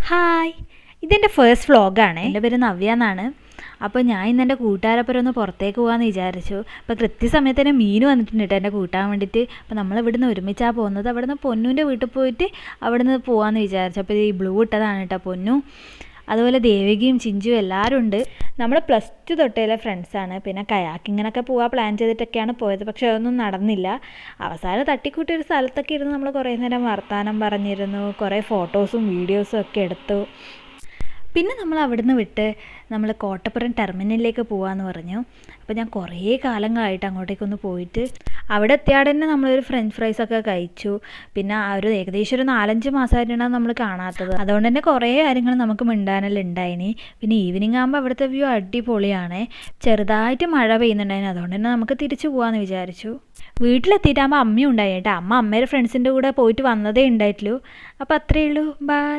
Hi, ഇതെൻ്റെ first വ്ളോഗാണ്. എൻ്റെ പേര് നവ്യ എന്നാണ്. അപ്പോൾ ഞാൻ ഇന്ന് എൻ്റെ കൂട്ടുകാരൊപ്പം ഒന്ന് പുറത്തേക്ക് പോകാമെന്ന് വിചാരിച്ചു. അപ്പോൾ കൃത്യസമയത്ത് തന്നെ മീൻ വന്നിട്ടുണ്ട് കേട്ടോ എന്നെ കൂട്ടാൻ വേണ്ടിയിട്ട്. അപ്പോൾ നമ്മൾ ഇവിടുന്ന് ഒരുമിച്ചാണ് പോകുന്നത്. അവിടുന്ന് പൊന്നൂൻ്റെ വീട്ടിൽ പോയിട്ട് അവിടുന്ന് പോകാമെന്ന് വിചാരിച്ചു. അപ്പോൾ ഈ ബ്ലൂ ഇട്ടതാണ് കേട്ടോ പൊന്നു. അതുപോലെ ദേവികയും ചിഞ്ചുവും എല്ലാവരും ഉണ്ട്. നമ്മൾ +2 തൊട്ടേലെ ഫ്രണ്ട്സാണ്. പിന്നെ കയാക്കിങ്ങിനൊക്കെ പോകാൻ പ്ലാൻ ചെയ്തിട്ടൊക്കെയാണ് പോയത്. പക്ഷേ അതൊന്നും നടന്നില്ല. അവസാനം തട്ടിക്കൂട്ടി ഒരു സ്ഥലത്തൊക്കെ ഇരുന്ന് നമ്മൾ കുറേ നേരം വർത്തമാനം പറഞ്ഞിരുന്നു. കുറേ ഫോട്ടോസും വീഡിയോസും ഒക്കെ എടുത്തു. പിന്നെ നമ്മൾ അവിടുന്ന് വിട്ട് നമ്മൾ കോട്ടപ്പുറം ടെർമിനലിലേക്ക് പോകാമെന്ന് പറഞ്ഞു. അപ്പോൾ ഞാൻ കുറേ കാലങ്ങളായിട്ട് അങ്ങോട്ടേക്കൊന്ന് പോയിട്ട് അവിടെ എത്തിയാടെ തന്നെ നമ്മളൊരു ഫ്രഞ്ച് ഫ്രൈസൊക്കെ കഴിച്ചു. പിന്നെ ഏകദേശം ഒരു 4-5 മാസമായിട്ടാണ് നമ്മൾ കാണാത്തത്. അതുകൊണ്ട് തന്നെ കുറേ കാര്യങ്ങൾ നമുക്ക് മിണ്ടാനെല്ലാം ഉണ്ടായിനി. പിന്നെ ഈവനിങ് ആകുമ്പോൾ അവിടുത്തെ വ്യൂ അടിപൊളിയാണ്. ചെറുതായിട്ട് മഴ പെയ്യുന്നുണ്ടായിരുന്നു. അതുകൊണ്ട് തന്നെ നമുക്ക് തിരിച്ചു പോകാമെന്ന് വിചാരിച്ചു. വീട്ടിലെത്തിയിട്ടാകുമ്പോൾ അമ്മയും ഉണ്ടായി കേട്ടോ. അമ്മയുടെ ഫ്രണ്ട്സിൻ്റെ കൂടെ പോയിട്ട് വന്നതേ ഉണ്ടായിട്ടുള്ളൂ. അപ്പോൾ അത്രയേ ഉള്ളൂ. ബൈ.